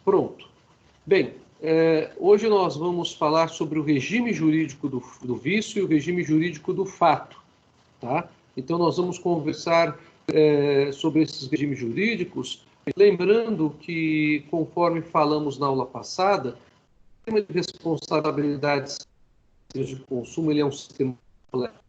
Pronto. Bem, hoje nós vamos falar sobre o regime jurídico do vício e o regime jurídico do fato. Tá? Então, nós vamos conversar sobre esses regimes jurídicos, lembrando que, conforme falamos na aula passada, o sistema de responsabilidades de consumo ele é um sistema complexo,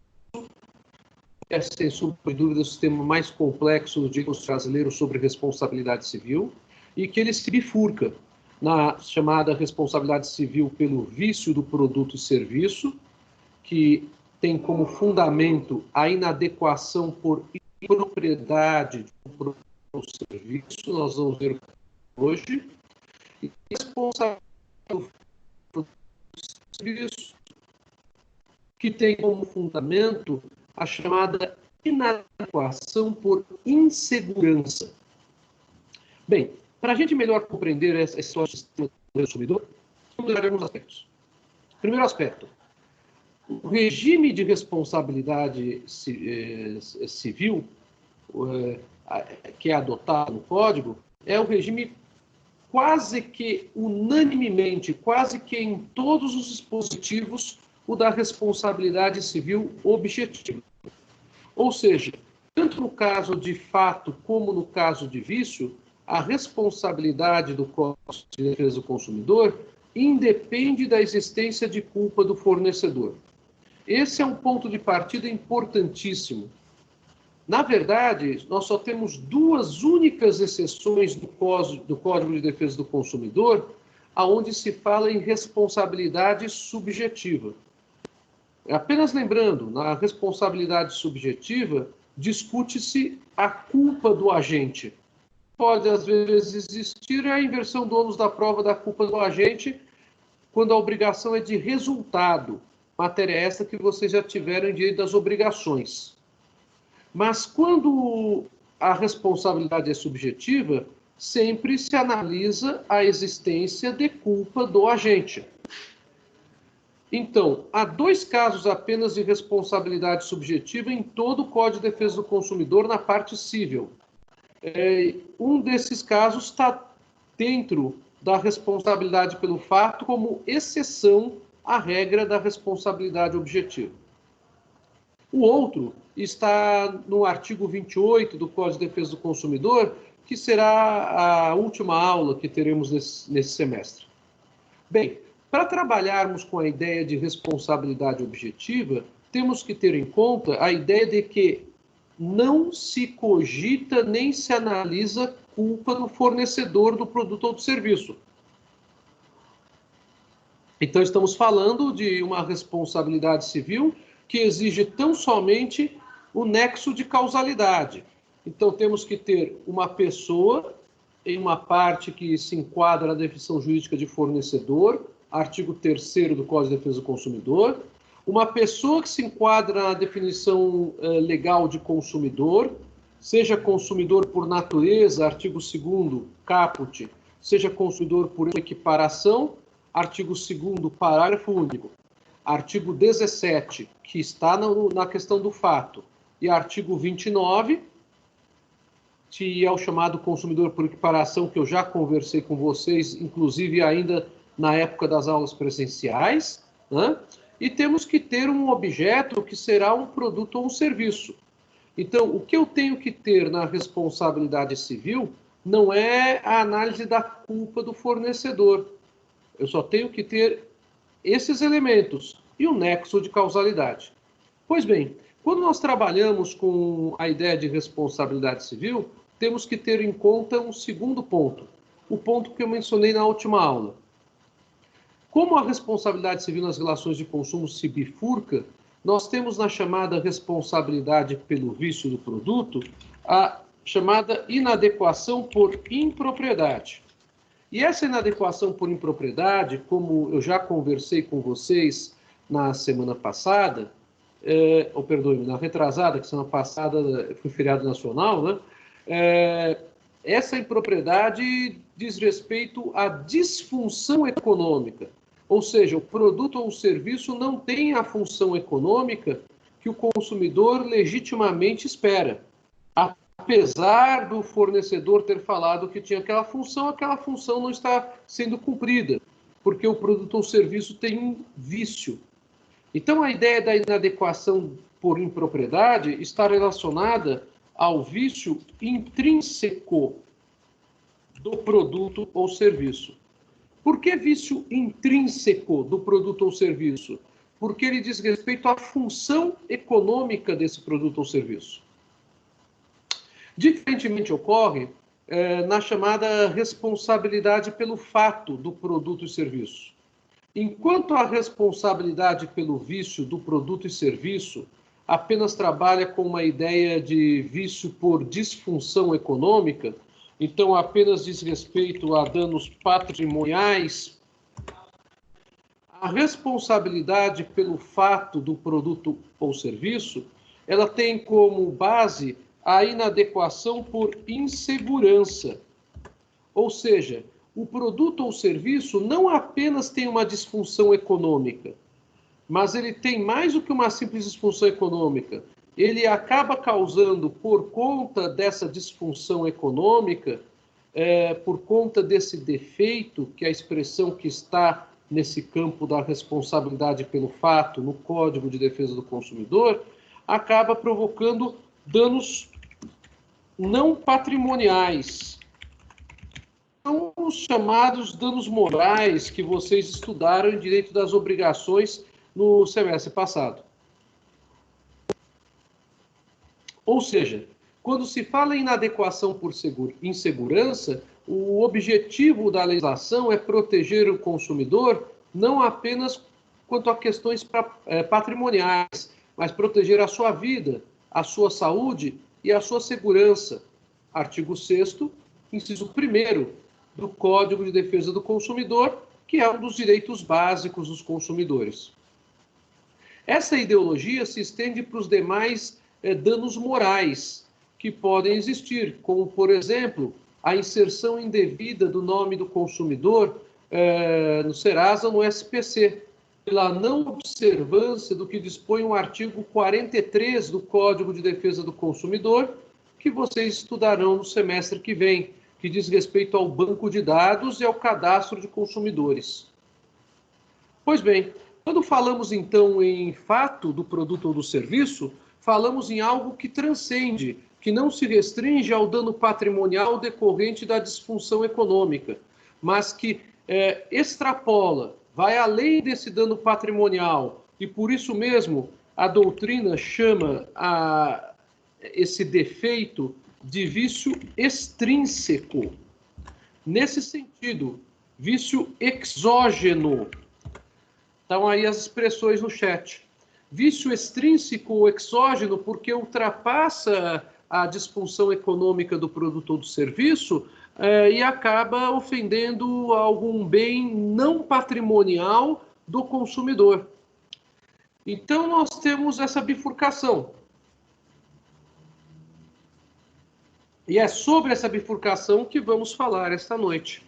é, sem sombra de dúvida, o sistema mais complexo do direito brasileiro sobre responsabilidade civil, e que ele se bifurca na chamada responsabilidade civil pelo vício do produto e serviço, que tem como fundamento a inadequação por impropriedade de um produto ou serviço, nós vamos ver hoje, e a responsabilidade pelo produto e serviço, que tem como fundamento a chamada inadequação por insegurança. Bem, para a gente melhor compreender essa história do sistema do consumidor, vamos olhar alguns aspectos. Primeiro aspecto, o regime de responsabilidade civil, que é adotado no Código, é o regime quase que unanimemente, quase que em todos os dispositivos, o da responsabilidade civil objetiva. Ou seja, tanto no caso de fato como no caso de vício, a responsabilidade do Código de Defesa do Consumidor independe da existência de culpa do fornecedor. Esse é um ponto de partida importantíssimo. Na verdade, nós só temos duas únicas exceções do Código de Defesa do Consumidor, onde se fala em responsabilidade subjetiva. Apenas lembrando, na responsabilidade subjetiva, discute-se a culpa do agente. Pode, às vezes, existir a inversão do ônus da prova da culpa do agente quando a obrigação é de resultado. Matéria essa que vocês já tiveram em direito das obrigações. Mas quando a responsabilidade é subjetiva, sempre se analisa a existência de culpa do agente. Então, há dois casos apenas de responsabilidade subjetiva em todo o Código de Defesa do Consumidor na parte civil. Um desses casos está dentro da responsabilidade pelo fato como exceção à regra da responsabilidade objetiva. O outro está no artigo 28 do Código de Defesa do Consumidor, que será a última aula que teremos nesse semestre. Bem, para trabalharmos com a ideia de responsabilidade objetiva, temos que ter em conta a ideia de que não se cogita nem se analisa culpa do fornecedor do produto ou do serviço. Então, estamos falando de uma responsabilidade civil que exige tão somente o nexo de causalidade. Então, temos que ter uma pessoa em uma parte que se enquadra na definição jurídica de fornecedor, artigo 3º do Código de Defesa do Consumidor, uma pessoa que se enquadra na definição legal de consumidor, seja consumidor por natureza, artigo 2º, caput, seja consumidor por equiparação, artigo 2º, parágrafo único, artigo 17, que está na questão do fato, e artigo 29, que é o chamado consumidor por equiparação, que eu já conversei com vocês, inclusive ainda na época das aulas presenciais, né? E temos que ter um objeto que será um produto ou um serviço. Então, o que eu tenho que ter na responsabilidade civil não é a análise da culpa do fornecedor. Eu só tenho que ter esses elementos e o nexo de causalidade. Pois bem, quando nós trabalhamos com a ideia de responsabilidade civil, temos que ter em conta um segundo ponto, o ponto que eu mencionei na última aula. Como a responsabilidade civil nas relações de consumo se bifurca, nós temos na chamada responsabilidade pelo vício do produto a chamada inadequação por impropriedade. E essa inadequação por impropriedade, como eu já conversei com vocês na semana passada, na retrasada, que semana passada foi feriado nacional, né? Essa impropriedade diz respeito à disfunção econômica. Ou seja, o produto ou o serviço não tem a função econômica que o consumidor legitimamente espera. apesar do fornecedor ter falado que tinha aquela função não está sendo cumprida, porque o produto ou serviço tem um vício. Então, a ideia da inadequação por impropriedade está relacionada ao vício intrínseco do produto ou serviço. Por que vício intrínseco do produto ou serviço? Porque ele diz respeito à função econômica desse produto ou serviço. Diferentemente ocorre na chamada responsabilidade pelo fato do produto e serviço. Enquanto a responsabilidade pelo vício do produto e serviço apenas trabalha com uma ideia de vício por disfunção econômica, então apenas diz respeito a danos patrimoniais, a responsabilidade pelo fato do produto ou serviço, ela tem como base a inadequação por insegurança. Ou seja, o produto ou serviço não apenas tem uma disfunção econômica, mas ele tem mais do que uma simples disfunção econômica. Ele acaba causando, por conta dessa disfunção econômica, por conta desse defeito, que é a expressão que está nesse campo da responsabilidade pelo fato, no Código de Defesa do Consumidor, acaba provocando danos não patrimoniais. São os chamados danos morais que vocês estudaram em Direito das Obrigações no semestre passado. Ou seja, quando se fala em inadequação por insegurança, o objetivo da legislação é proteger o consumidor não apenas quanto a questões patrimoniais, mas proteger a sua vida, a sua saúde e a sua segurança. Artigo 6º, inciso 1º do Código de Defesa do Consumidor, que é um dos direitos básicos dos consumidores. Essa ideologia se estende para os demais danos morais que podem existir, como, por exemplo, a inserção indevida do nome do consumidor no Serasa ou no SPC, pela não observância do que dispõe o artigo 43 do Código de Defesa do Consumidor, que vocês estudarão no semestre que vem, que diz respeito ao banco de dados e ao cadastro de consumidores. Pois bem, quando falamos então em fato do produto ou do serviço, falamos em algo que transcende, que não se restringe ao dano patrimonial decorrente da disfunção econômica, mas que extrapola, vai além desse dano patrimonial, e por isso mesmo a doutrina chama esse defeito de vício extrínseco. Nesse sentido, vício exógeno. Estão aí as expressões no chat. Vício extrínseco ou exógeno porque ultrapassa a disfunção econômica do produto ou do serviço e acaba ofendendo algum bem não patrimonial do consumidor. Então, nós temos essa bifurcação. E é sobre essa bifurcação que vamos falar esta noite.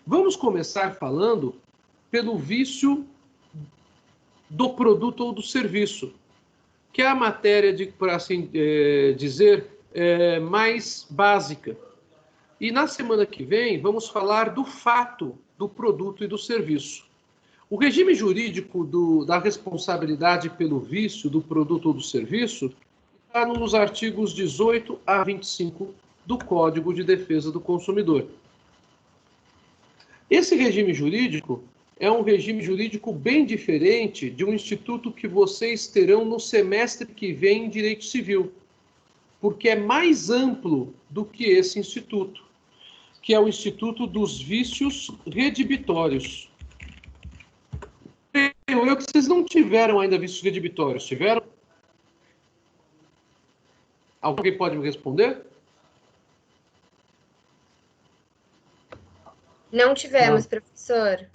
Vamos começar falando pelo vício do produto ou do serviço, que é a matéria, por assim dizer, mais básica. E na semana que vem vamos falar do fato do produto e do serviço. O regime jurídico da responsabilidade pelo vício do produto ou do serviço está nos artigos 18 a 25 do Código de Defesa do Consumidor. Esse regime jurídico é um regime jurídico bem diferente de um instituto que vocês terão no semestre que vem em Direito Civil, porque é mais amplo do que esse instituto, que é o Instituto dos Vícios Redibitórios. Eu que vocês não tiveram ainda vícios redibitórios, tiveram? Alguém pode me responder? Não tivemos, professor.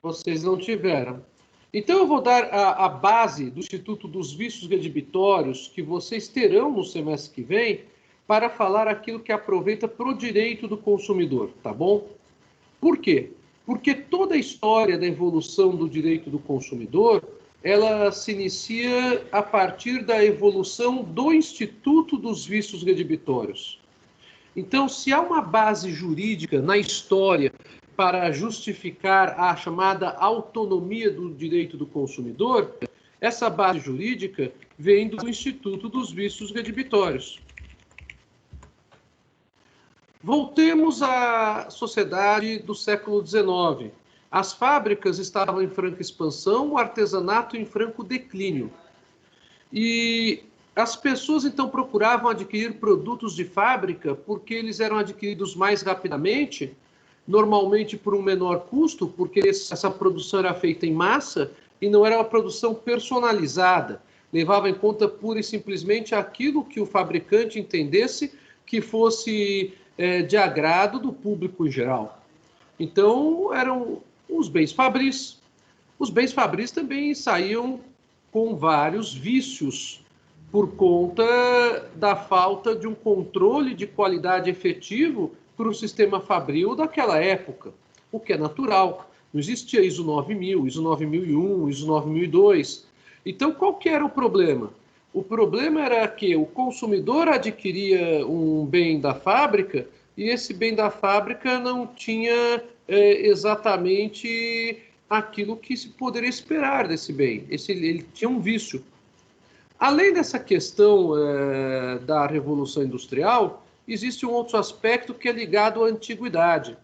Vocês não tiveram. Então, eu vou dar a base do Instituto dos Vícios Redibitórios, que vocês terão no semestre que vem, para falar aquilo que aproveita para o direito do consumidor, tá bom? Por quê? Porque toda a história da evolução do direito do consumidor, ela se inicia a partir da evolução do Instituto dos Vícios Redibitórios. Então, se há uma base jurídica na história para justificar a chamada autonomia do direito do consumidor, essa base jurídica vem do Instituto dos Vícios Redibitórios. Voltemos à sociedade do século XIX. As fábricas estavam em franca expansão, o artesanato em franco declínio. E as pessoas, então, procuravam adquirir produtos de fábrica porque eles eram adquiridos mais rapidamente, normalmente por um menor custo, porque essa produção era feita em massa e não era uma produção personalizada. Levava em conta pura e simplesmente aquilo que o fabricante entendesse que fosse de agrado do público em geral. Então, eram os bens fabris. Os bens fabris também saíam com vários vícios por conta da falta de um controle de qualidade efetivo para o sistema fabril daquela época, o que é natural. Não existia ISO 9000, ISO 9001, ISO 9002. Então, qual que era o problema? O problema era que o consumidor adquiria um bem da fábrica e esse bem da fábrica não tinha exatamente aquilo que se poderia esperar desse bem. Ele tinha um vício. Além dessa questão da Revolução Industrial, existe um outro aspecto que é ligado à antiguidade.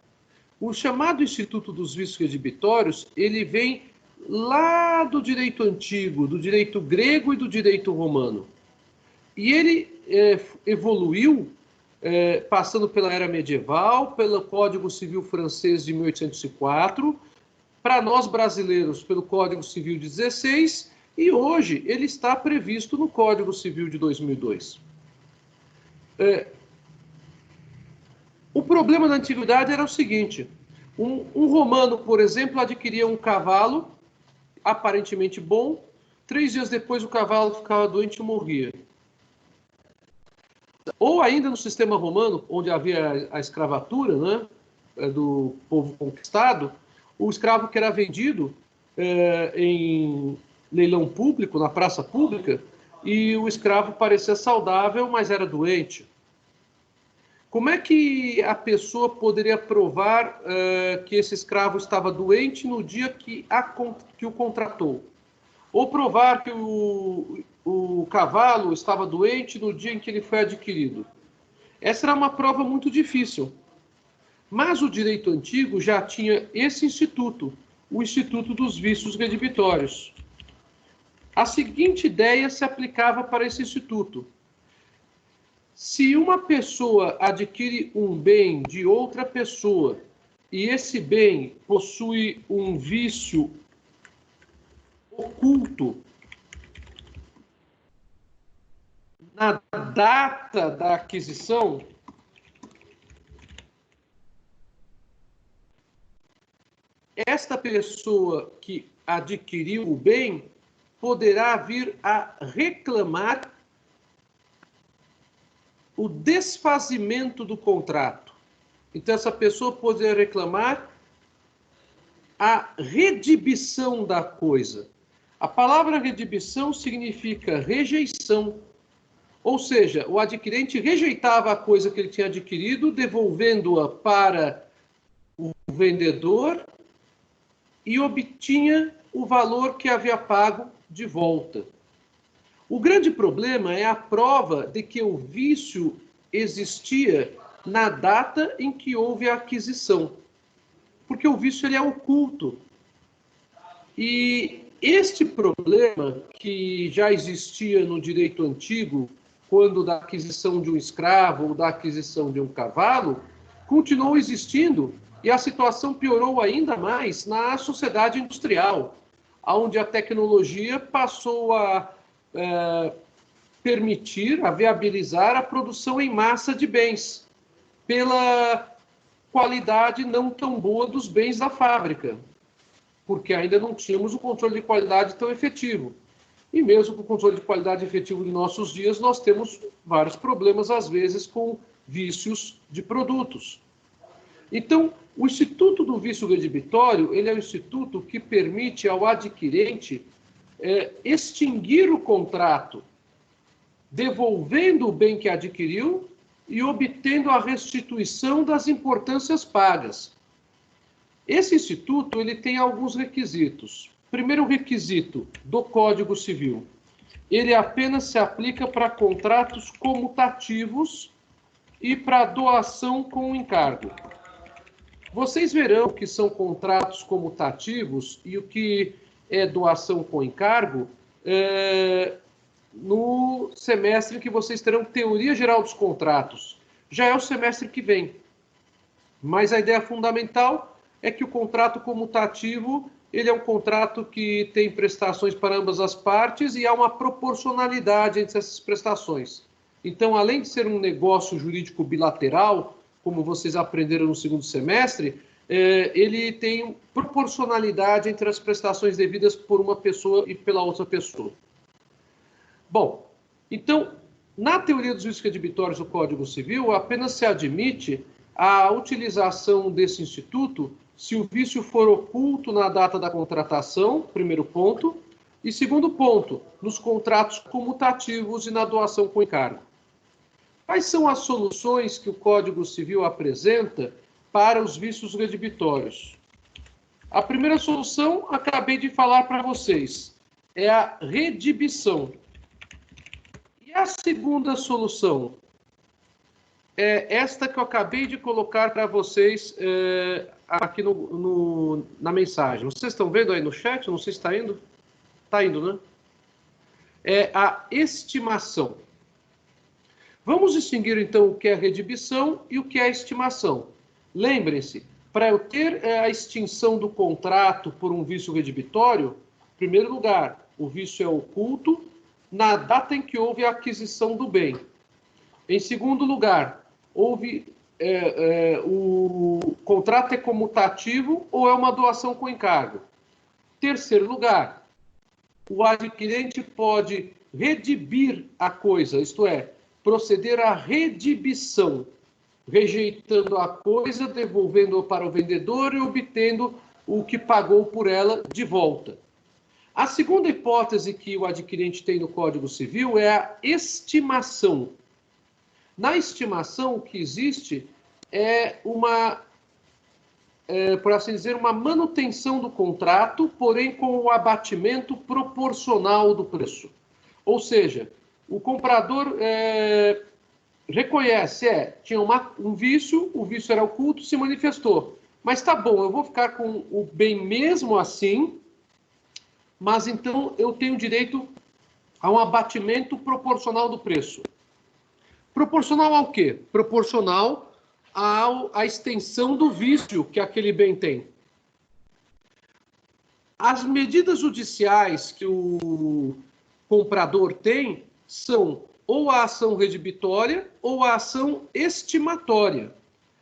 O chamado Instituto dos Vícios Redibitórios, ele vem lá do direito antigo, do direito grego e do direito romano. E ele evoluiu, passando pela Era Medieval, pelo Código Civil Francês de 1804, para nós brasileiros, pelo Código Civil de 16, e hoje ele está previsto no Código Civil de 2002. O problema da antiguidade era o seguinte: um romano, por exemplo, adquiria um cavalo aparentemente bom, 3 dias depois o cavalo ficava doente e morria. Ou ainda no sistema romano, onde havia a escravatura, né, do povo conquistado, o escravo que era vendido em leilão público, na praça pública, e o escravo parecia saudável, mas era doente. Como é que a pessoa poderia provar que esse escravo estava doente no dia que o contratou? Ou provar que o cavalo estava doente no dia em que ele foi adquirido? Essa era uma prova muito difícil. Mas o direito antigo já tinha esse instituto, o Instituto dos Vícios Redibitórios. A seguinte ideia se aplicava para esse instituto. Se uma pessoa adquire um bem de outra pessoa e esse bem possui um vício oculto na data da aquisição, esta pessoa que adquiriu o bem poderá vir a reclamar o desfazimento do contrato. Então, essa pessoa poderia reclamar a redibição da coisa. A palavra redibição significa rejeição. Ou seja, o adquirente rejeitava a coisa que ele tinha adquirido, devolvendo-a para o vendedor e obtinha o valor que havia pago de volta. O grande problema é a prova de que o vício existia na data em que houve a aquisição. Porque o vício ele é oculto. E este problema, que já existia no direito antigo, quando da aquisição de um escravo ou da aquisição de um cavalo, continuou existindo e a situação piorou ainda mais na sociedade industrial, onde a tecnologia passou a permitir, a viabilizar a produção em massa de bens, pela qualidade não tão boa dos bens da fábrica, porque ainda não tínhamos o controle de qualidade tão efetivo. E mesmo com o controle de qualidade efetivo de nossos dias, nós temos vários problemas, às vezes, com vícios de produtos. Então, o Instituto do Vício Redibitório, ele é um instituto que permite ao adquirente extinguir o contrato, devolvendo o bem que adquiriu e obtendo a restituição das importâncias pagas. Esse instituto ele tem alguns requisitos. Primeiro requisito do Código Civil. Ele apenas se aplica para contratos comutativos e para doação com encargo. Vocês verão que são contratos comutativos e o que é doação com encargo no semestre que vocês terão Teoria Geral dos Contratos. Já é o semestre que vem. Mas a ideia fundamental é que o contrato comutativo ele é um contrato que tem prestações para ambas as partes e há uma proporcionalidade entre essas prestações. Então, além de ser um negócio jurídico bilateral, como vocês aprenderam no segundo semestre, ele tem proporcionalidade entre as prestações devidas por uma pessoa e pela outra pessoa. Bom, então, na teoria dos riscos redibitórios do Código Civil, apenas se admite a utilização desse instituto se o vício for oculto na data da contratação, primeiro ponto, e segundo ponto, nos contratos comutativos e na doação com encargo. Quais são as soluções que o Código Civil apresenta para os vícios redibitórios? A primeira solução, acabei de falar para vocês, é a redibição. E a segunda solução é esta que eu acabei de colocar para vocês aqui na mensagem. Vocês estão vendo aí no chat? Não sei se está indo. Está indo, né? É a estimação. Vamos distinguir, então, o que é redibição e o que é estimação. Lembrem-se, para eu ter a extinção do contrato por um vício redibitório, em primeiro lugar, o vício é oculto na data em que houve a aquisição do bem. Em segundo lugar, o contrato é comutativo ou é uma doação com encargo. Terceiro lugar, o adquirente pode redibir a coisa, isto é, proceder à redibição, rejeitando a coisa, devolvendo-a para o vendedor e obtendo o que pagou por ela de volta. A segunda hipótese que o adquirente tem no Código Civil é a estimação. Na estimação, o que existe é por assim dizer, uma manutenção do contrato, porém com o abatimento proporcional do preço. Ou seja, o comprador reconhece, tinha um vício, o vício era oculto, se manifestou. Mas tá bom, eu vou ficar com o bem mesmo assim, mas então eu tenho direito a um abatimento proporcional do preço. Proporcional ao quê? Proporcional à extensão do vício que aquele bem tem. As medidas judiciais que o comprador tem são ou a ação redibitória ou a ação estimatória.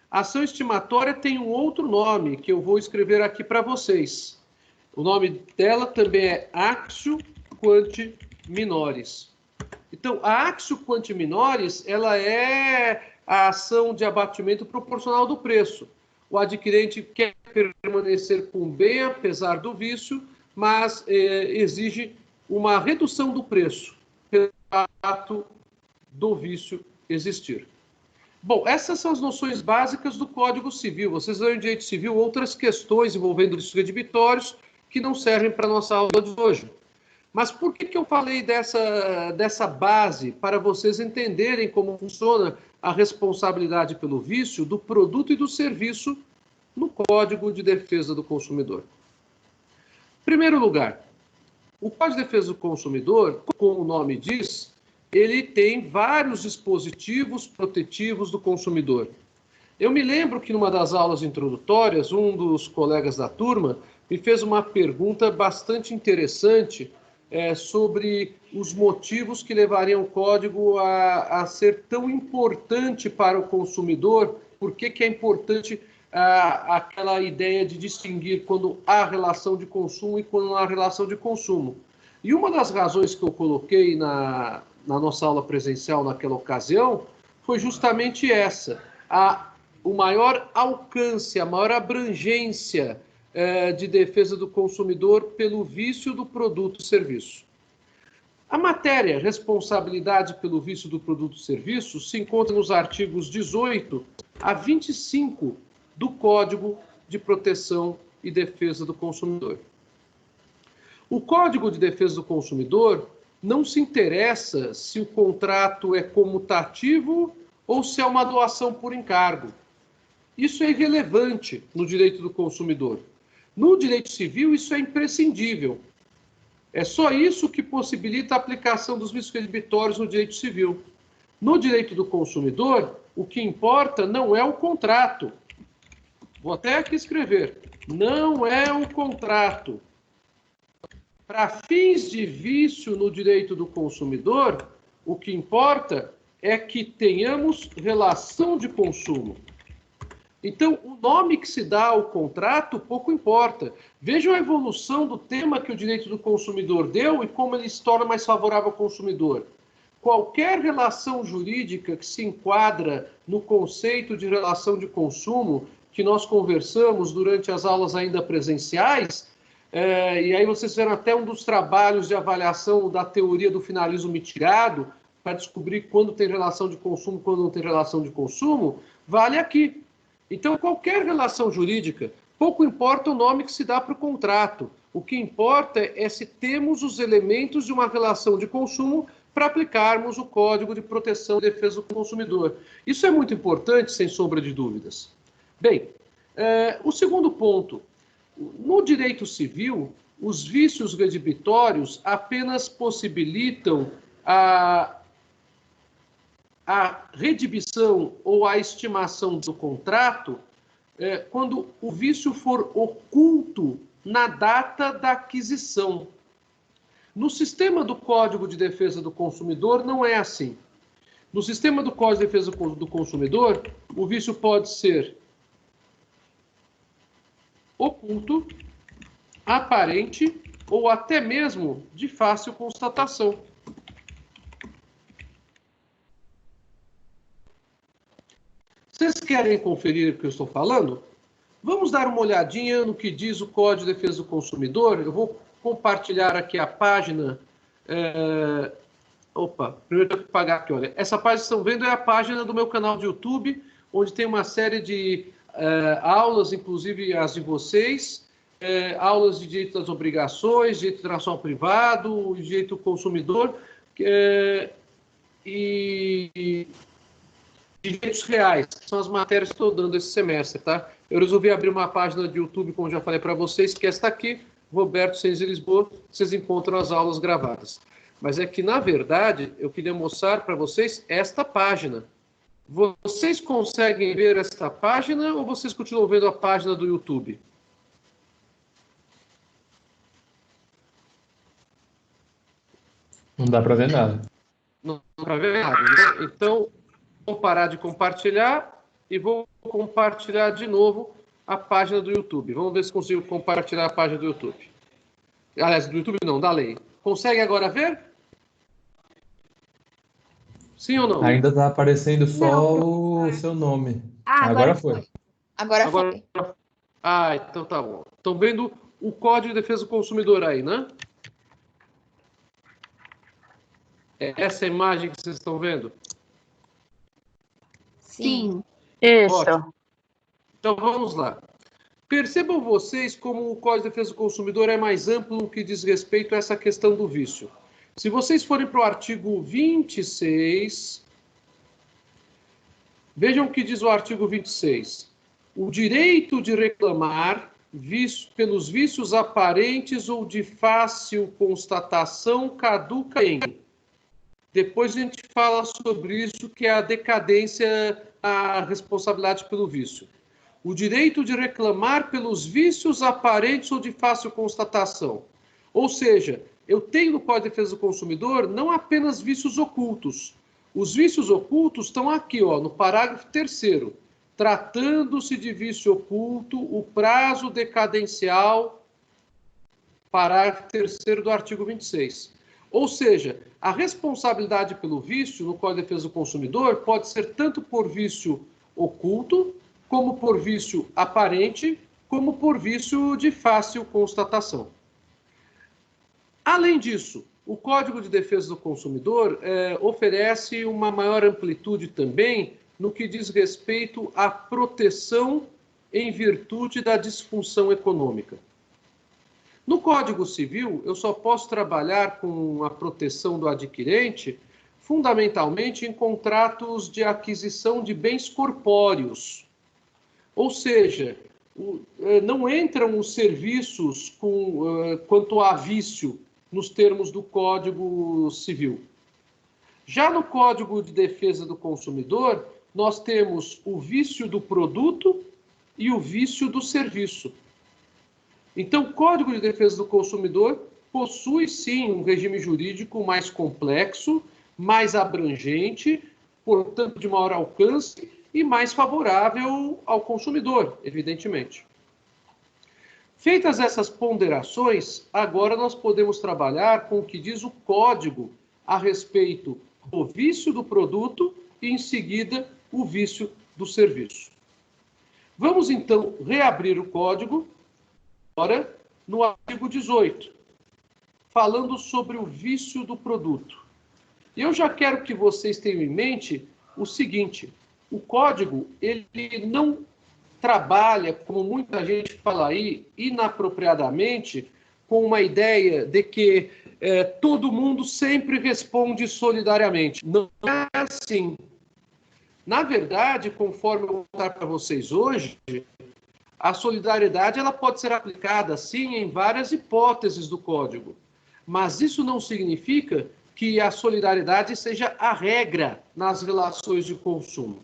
A ação estimatória tem um outro nome que eu vou escrever aqui para vocês. O nome dela também é Actio Quanti Minoris. Então, a Actio Quanti Minoris, ela é a ação de abatimento proporcional do preço. O adquirente quer permanecer com o bem, apesar do vício, mas exige uma redução do preço pelo fato do vício existir. Bom, essas são as noções básicas do Código Civil. Vocês verão em Direito Civil outras questões envolvendo riscos redibitórios que não servem para a nossa aula de hoje. Mas por que eu falei dessa base? Para vocês entenderem como funciona a responsabilidade pelo vício do produto e do serviço no Código de Defesa do Consumidor. Em primeiro lugar, o Código de Defesa do Consumidor, como o nome diz, ele tem vários dispositivos protetivos do consumidor. Eu me lembro que numa das aulas introdutórias, um dos colegas da turma me fez uma pergunta bastante interessante sobre os motivos que levariam o código a ser tão importante para o consumidor, por que é importante aquela ideia de distinguir quando há relação de consumo e quando não há relação de consumo. E uma das razões que eu coloquei na nossa aula presencial naquela ocasião foi justamente essa, o maior alcance, a maior abrangência de defesa do consumidor pelo vício do produto e serviço. A matéria responsabilidade pelo vício do produto ou serviço se encontra nos artigos 18 a 25 do Código de Proteção e Defesa do Consumidor. O Código de Defesa do Consumidor não se interessa se o contrato é comutativo ou se é uma doação por encargo. Isso é irrelevante no direito do consumidor. No direito civil, isso é imprescindível. É só isso que possibilita a aplicação dos vícios creditórios no direito civil. No direito do consumidor, o que importa não é o contrato. Vou até aqui escrever. Não é o contrato. Para fins de vício no direito do consumidor, o que importa é que tenhamos relação de consumo. Então, o nome que se dá ao contrato pouco importa. Vejam a evolução do tema que o direito do consumidor deu e como ele se torna mais favorável ao consumidor. Qualquer relação jurídica que se enquadra no conceito de relação de consumo que nós conversamos durante as aulas ainda presenciais, e aí vocês fizeram até um dos trabalhos de avaliação da teoria do finalismo mitigado, para descobrir quando tem relação de consumo e quando não tem relação de consumo, vale aqui. Então, qualquer relação jurídica, pouco importa o nome que se dá para o contrato. O que importa é se temos os elementos de uma relação de consumo para aplicarmos o Código de Proteção e Defesa do Consumidor. Isso é muito importante, sem sombra de dúvidas. Bem, o segundo ponto. No direito civil, os vícios redibitórios apenas possibilitam a redibição ou a estimação do contrato quando o vício for oculto na data da aquisição. No sistema do Código de Defesa do Consumidor, não é assim. No sistema do Código de Defesa do Consumidor, o vício pode ser oculto, aparente ou até mesmo de fácil constatação. Vocês querem conferir o que eu estou falando? Vamos dar uma olhadinha no que diz o Código de Defesa do Consumidor. Eu vou compartilhar aqui a página. Primeiro eu tenho que apagar aqui, olha. Essa página que estão vendo é a página do meu canal de YouTube, onde tem uma série de aulas, inclusive as de vocês, aulas de direito das obrigações, direito internacional privado, direito do consumidor e direitos reais, que são as matérias que estou dando esse semestre, tá? Eu resolvi abrir uma página de YouTube, como já falei para vocês, que é esta aqui, Roberto Senzi Lisboa, vocês encontram as aulas gravadas. Mas é que, na verdade, eu queria mostrar para vocês esta página. Vocês conseguem ver esta página ou vocês continuam vendo a página do YouTube? Não dá para ver nada. Não dá para ver nada, né? Então, vou parar de compartilhar e vou compartilhar de novo a página do YouTube. Vamos ver se consigo compartilhar a página do YouTube. Aliás, do YouTube não, da lei. Consegue agora ver? Sim ou não? Ainda está aparecendo só o seu nome. Agora foi. Agora foi. Então tá bom. Estão vendo o Código de Defesa do Consumidor aí, né? É essa imagem que vocês estão vendo? Sim. Isso. Ótimo. Então vamos lá. Percebam vocês como o Código de Defesa do Consumidor é mais amplo no que diz respeito a essa questão do vício. Se vocês forem para o artigo 26, vejam o que diz o artigo 26. O direito de reclamar pelos vícios aparentes ou de fácil constatação caduca em. Depois a gente fala sobre isso, que é a decadência, a responsabilidade pelo vício. O direito de reclamar pelos vícios aparentes ou de fácil constatação. Ou seja, eu tenho no Código de Defesa do Consumidor não apenas vícios ocultos. Os vícios ocultos estão aqui, no parágrafo 3º. Tratando-se de vício oculto, o prazo decadencial, parágrafo 3º do artigo 26. Ou seja, a responsabilidade pelo vício no Código de Defesa do Consumidor pode ser tanto por vício oculto, como por vício aparente, como por vício de fácil constatação. Além disso, o Código de Defesa do Consumidor oferece uma maior amplitude também no que diz respeito à proteção em virtude da disfunção econômica. No Código Civil, eu só posso trabalhar com a proteção do adquirente fundamentalmente em contratos de aquisição de bens corpóreos. Ou seja, não entram os serviços quanto a vício nos termos do Código Civil. Já no Código de Defesa do Consumidor, nós temos o vício do produto e o vício do serviço. Então, o Código de Defesa do Consumidor possui, sim, um regime jurídico mais complexo, mais abrangente, portanto, de maior alcance e mais favorável ao consumidor, evidentemente. Feitas essas ponderações, agora nós podemos trabalhar com o que diz o Código a respeito do vício do produto e, em seguida, o vício do serviço. Vamos, então, reabrir o Código, agora no artigo 18, falando sobre o vício do produto. E eu já quero que vocês tenham em mente o seguinte: o Código, ele não trabalha, como muita gente fala aí, inapropriadamente, com uma ideia de que todo mundo sempre responde solidariamente. Não é assim. Na verdade, conforme eu vou contar para vocês hoje, a solidariedade ela pode ser aplicada, sim, em várias hipóteses do Código. Mas isso não significa que a solidariedade seja a regra nas relações de consumo.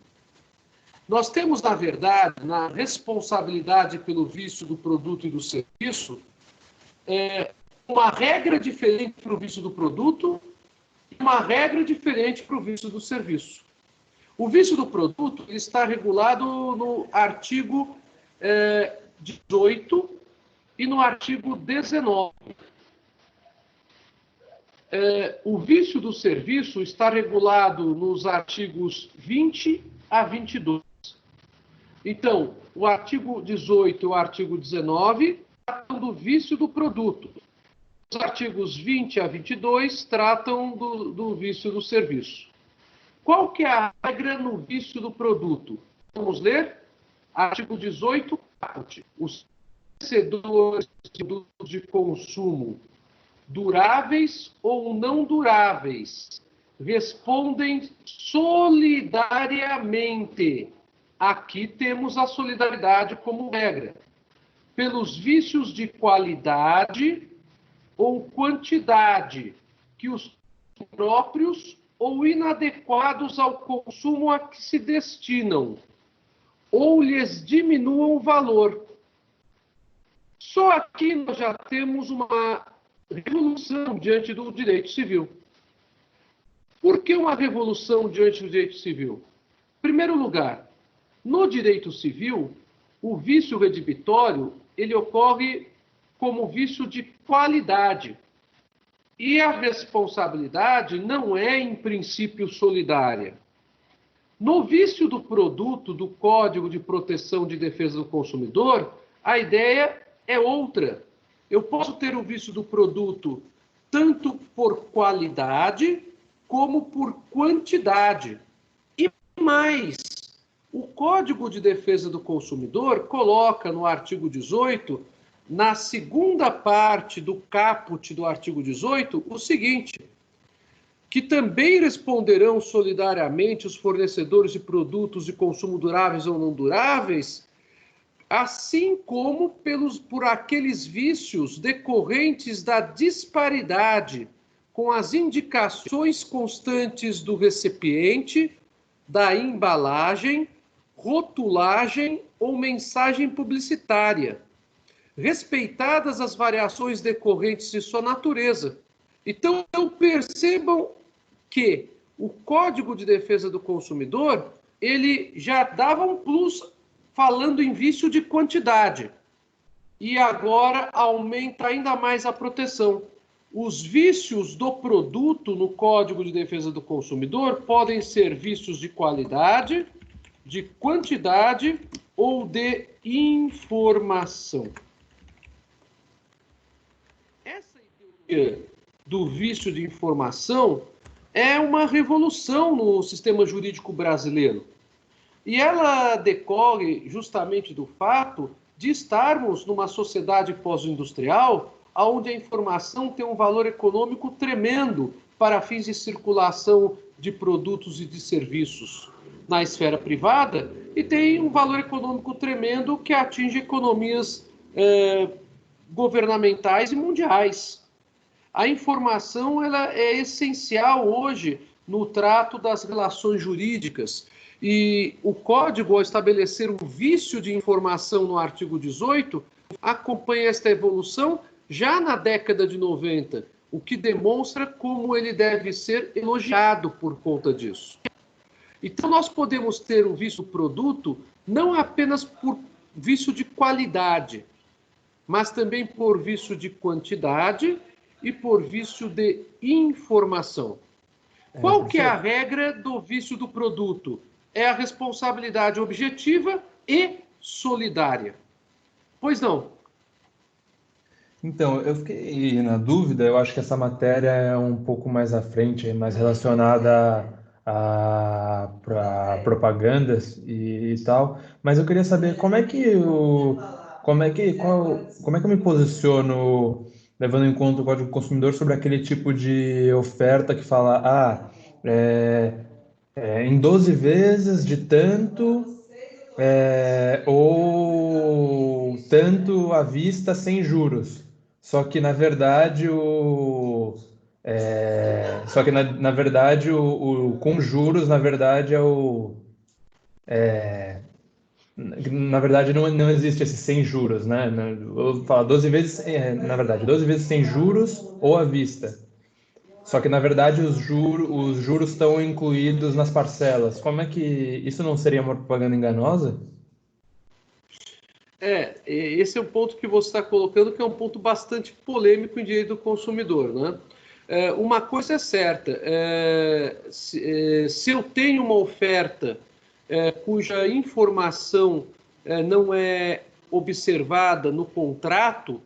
Nós temos, na verdade, na responsabilidade pelo vício do produto e do serviço, uma regra diferente para o vício do produto e uma regra diferente para o vício do serviço. O vício do produto está regulado no artigo 18 e no artigo 19. O vício do serviço está regulado nos artigos 20 a 22. Então, o artigo 18 e o artigo 19 tratam do vício do produto. Os artigos 20 a 22 tratam do vício do serviço. Qual que é a regra no vício do produto? Vamos ler? Artigo 18, caput. Os fornecedores de produtos de consumo duráveis ou não duráveis respondem solidariamente. Aqui temos a solidariedade como regra. Pelos vícios de qualidade ou quantidade que os próprios ou inadequados ao consumo a que se destinam, ou lhes diminuam o valor. Só aqui nós já temos uma revolução diante do direito civil. Por que uma revolução diante do direito civil? Em primeiro lugar, no direito civil, o vício redibitório ele ocorre como vício de qualidade. E a responsabilidade não é, em princípio, solidária. No vício do produto do Código de Proteção de Defesa do Consumidor, a ideia é outra. Eu posso ter o vício do produto tanto por qualidade como por quantidade. E mais, o Código de Defesa do Consumidor coloca no artigo 18, na segunda parte do caput do artigo 18, o seguinte: que também responderão solidariamente os fornecedores de produtos de consumo duráveis ou não duráveis, assim como por aqueles vícios decorrentes da disparidade com as indicações constantes do recipiente, da embalagem, rotulagem ou mensagem publicitária, respeitadas as variações decorrentes de sua natureza. Então, percebam que o Código de Defesa do Consumidor, ele já dava um plus falando em vício de quantidade. E agora aumenta ainda mais a proteção. Os vícios do produto no Código de Defesa do Consumidor podem ser vícios de qualidade, de quantidade ou de informação. Essa ideia do vício de informação é uma revolução no sistema jurídico brasileiro. E ela decorre justamente do fato de estarmos numa sociedade pós-industrial onde a informação tem um valor econômico tremendo para fins de circulação de produtos e de serviços na esfera privada e tem um valor econômico tremendo que atinge economias governamentais e mundiais. A informação ela é essencial hoje no trato das relações jurídicas e o Código, ao estabelecer um vício de informação no artigo 18, acompanha esta evolução já na década de 90, o que demonstra como ele deve ser elogiado por conta disso. Então, nós podemos ter o vício do produto não apenas por vício de qualidade, mas também por vício de quantidade e por vício de informação. Qual que é a regra do vício do produto? É a responsabilidade objetiva e solidária. Pois não? Então, eu fiquei na dúvida, eu acho que essa matéria é um pouco mais à frente, mais relacionada a propagandas e tal, mas eu queria saber como é que eu me posiciono levando em conta o Código do Consumidor sobre aquele tipo de oferta que fala, em 12 vezes de tanto, ou tanto à vista sem juros. Só que na verdade o com juros na verdade na verdade não existe esse sem juros, né? Eu falo 12 vezes, na verdade, 12 vezes sem juros ou à vista. Só que na verdade os juros estão incluídos nas parcelas. Como é que isso não seria uma propaganda enganosa? Esse é o ponto que você está colocando, que é um ponto bastante polêmico em direito do consumidor, né? Uma coisa é certa, se eu tenho uma oferta cuja informação não é observada no contrato,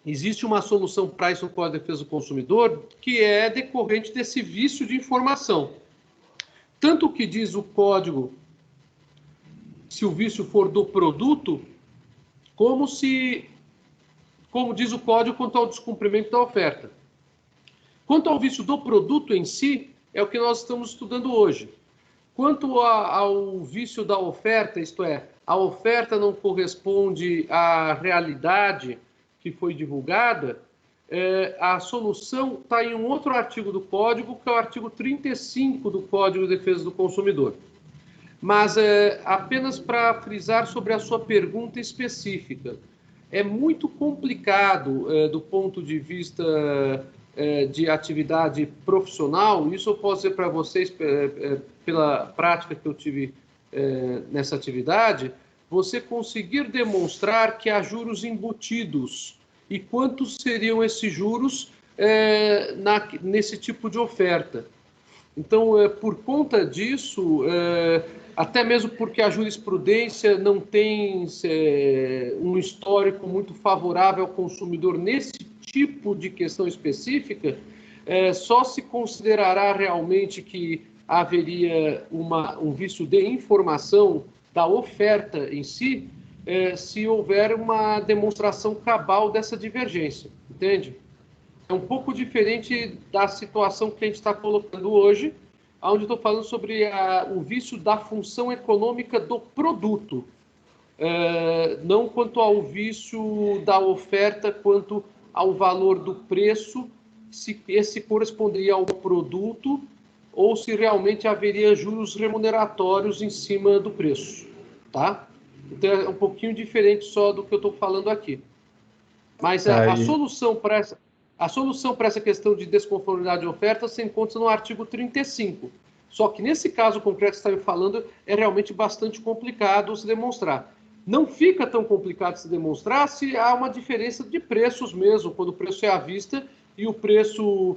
existe uma solução para isso no Código de Defesa do Consumidor que é decorrente desse vício de informação. Tanto que diz o Código, se o vício for do produto, como diz o Código quanto ao descumprimento da oferta. Quanto ao vício do produto em si, é o que nós estamos estudando hoje. Quanto ao vício da oferta, isto é, a oferta não corresponde à realidade que foi divulgada, a solução está em um outro artigo do Código, que é o artigo 35 do Código de Defesa do Consumidor. Mas apenas para frisar sobre a sua pergunta específica, é muito complicado do ponto de vista de atividade profissional, isso eu posso dizer para vocês pela prática que eu tive nessa atividade, você conseguir demonstrar que há juros embutidos e quantos seriam esses juros nesse tipo de oferta. Então, por conta disso, até mesmo porque a jurisprudência não tem um histórico muito favorável ao consumidor nesse tipo de questão específica, só se considerará realmente que haveria um vício de informação da oferta em si, se houver uma demonstração cabal dessa divergência, entende? É um pouco diferente da situação que a gente está colocando hoje, onde estou falando sobre o vício da função econômica do produto, não quanto ao vício da oferta, quanto ao valor do preço, se esse corresponderia ao produto ou se realmente haveria juros remuneratórios em cima do preço, tá? Então é um pouquinho diferente só do que eu estou falando aqui. Mas a solução para essa questão de desconformidade de oferta se encontra no artigo 35. Só que nesse caso concreto que você está me falando, é realmente bastante complicado se demonstrar. Não fica tão complicado se demonstrar se há uma diferença de preços mesmo, quando o preço é à vista e o preço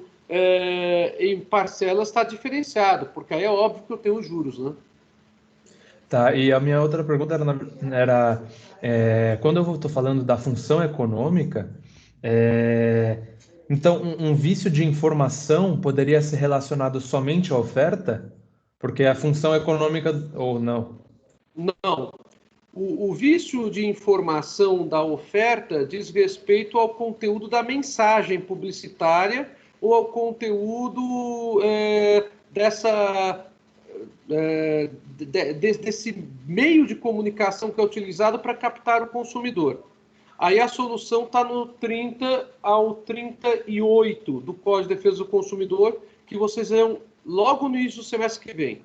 em parcelas está diferenciado, porque aí é óbvio que eu tenho os juros, né? Tá, e a minha outra pergunta era quando eu estou falando da função econômica, Então, um vício de informação poderia ser relacionado somente à oferta? Porque a função econômica, ou não? Não. O vício de informação da oferta diz respeito ao conteúdo da mensagem publicitária ou ao conteúdo desse meio de comunicação que é utilizado para captar o consumidor. Aí a solução está no 30 ao 38 do Código de Defesa do Consumidor, que vocês verão logo no início do semestre que vem.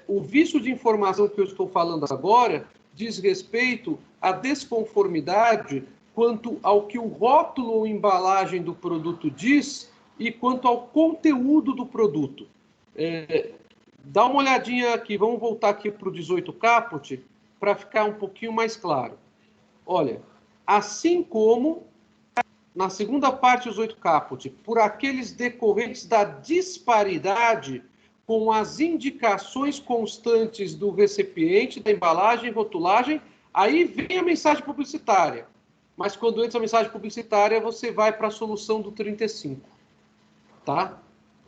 O vício de informação que eu estou falando agora diz respeito à desconformidade quanto ao que o rótulo ou embalagem do produto diz e quanto ao conteúdo do produto. Dá uma olhadinha aqui, vamos voltar aqui para o 18 caput, para ficar um pouquinho mais claro. Olha, assim como, na segunda parte dos 8 caput, por aqueles decorrentes da disparidade com as indicações constantes do recipiente, da embalagem, rotulagem, aí vem a mensagem publicitária. Mas quando entra a mensagem publicitária, você vai para a solução do 35. Tá?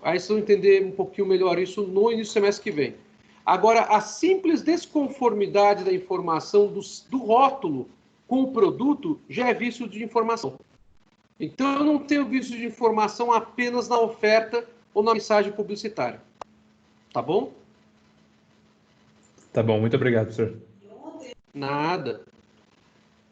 Aí vocês vão entender um pouquinho melhor isso no início do semestre que vem. Agora, a simples desconformidade da informação do rótulo com o produto já é vício de informação. Então, eu não tenho vício de informação apenas na oferta ou na mensagem publicitária. Tá bom? Tá bom, muito obrigado, professor. Nada.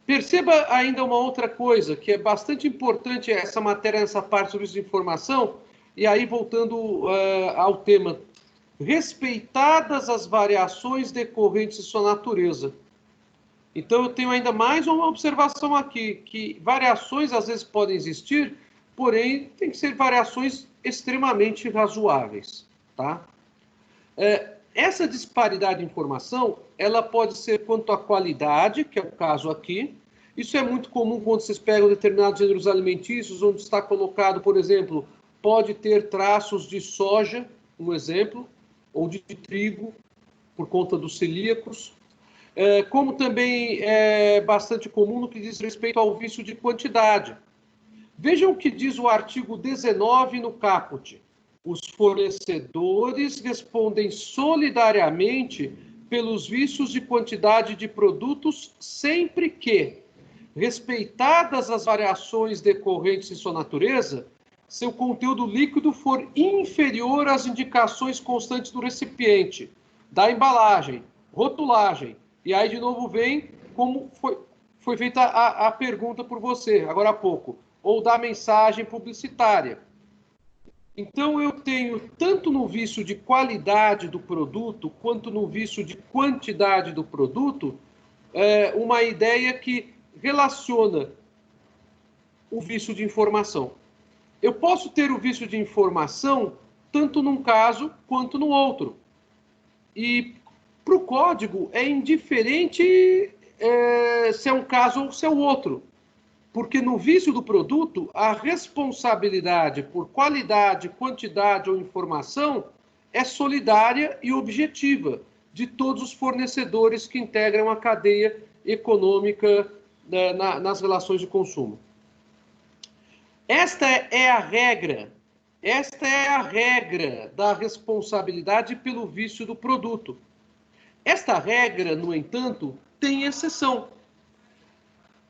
Perceba ainda uma outra coisa, que é bastante importante essa matéria, nessa parte sobre vício de informação, e aí voltando ao tema. Respeitadas as variações decorrentes de sua natureza. Então, eu tenho ainda mais uma observação aqui, que variações às vezes podem existir, porém, tem que ser variações extremamente razoáveis, tá? Essa disparidade de informação, ela pode ser quanto à qualidade, que é o caso aqui. Isso é muito comum quando vocês pegam determinados gêneros alimentícios, onde está colocado, por exemplo, pode ter traços de soja, um exemplo, ou de trigo, por conta dos celíacos. Como também é bastante comum no que diz respeito ao vício de quantidade. Vejam o que diz o artigo 19 no caput. Os fornecedores respondem solidariamente pelos vícios de quantidade de produtos sempre que, respeitadas as variações decorrentes de sua natureza, seu conteúdo líquido for inferior às indicações constantes do recipiente, da embalagem, rotulagem. E aí, de novo, vem como foi feita a pergunta por você, agora há pouco, ou da mensagem publicitária. Então, eu tenho, tanto no vício de qualidade do produto, quanto no vício de quantidade do produto, uma ideia que relaciona o vício de informação. Eu posso ter o vício de informação tanto num caso quanto no outro. E para o código é indiferente se é um caso ou se é o outro. Porque no vício do produto, a responsabilidade por qualidade, quantidade ou informação é solidária e objetiva de todos os fornecedores que integram a cadeia econômica nas relações de consumo. Esta é a regra da responsabilidade pelo vício do produto. Esta regra, no entanto, tem exceção.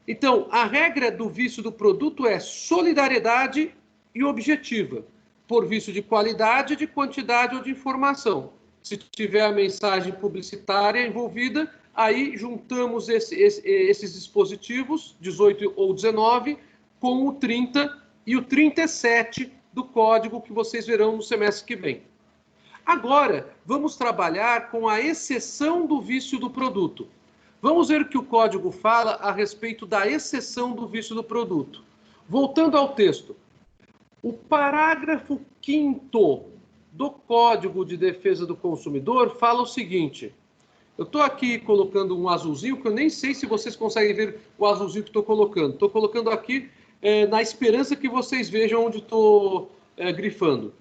Então, a regra do vício do produto é solidariedade e objetiva, por vício de qualidade, de quantidade ou de informação. Se tiver a mensagem publicitária envolvida, aí juntamos esses dispositivos, 18 ou 19, com o 30 e o 37 do código que vocês verão no semestre que vem. Agora, vamos trabalhar com a exceção do vício do produto. Vamos ver o que o código fala a respeito da exceção do vício do produto. Voltando ao texto. O parágrafo 5º do Código de Defesa do Consumidor fala o seguinte. Eu estou aqui colocando um azulzinho, que eu nem sei se vocês conseguem ver o azulzinho que estou colocando. Estou colocando aqui na esperança que vocês vejam onde estou grifando.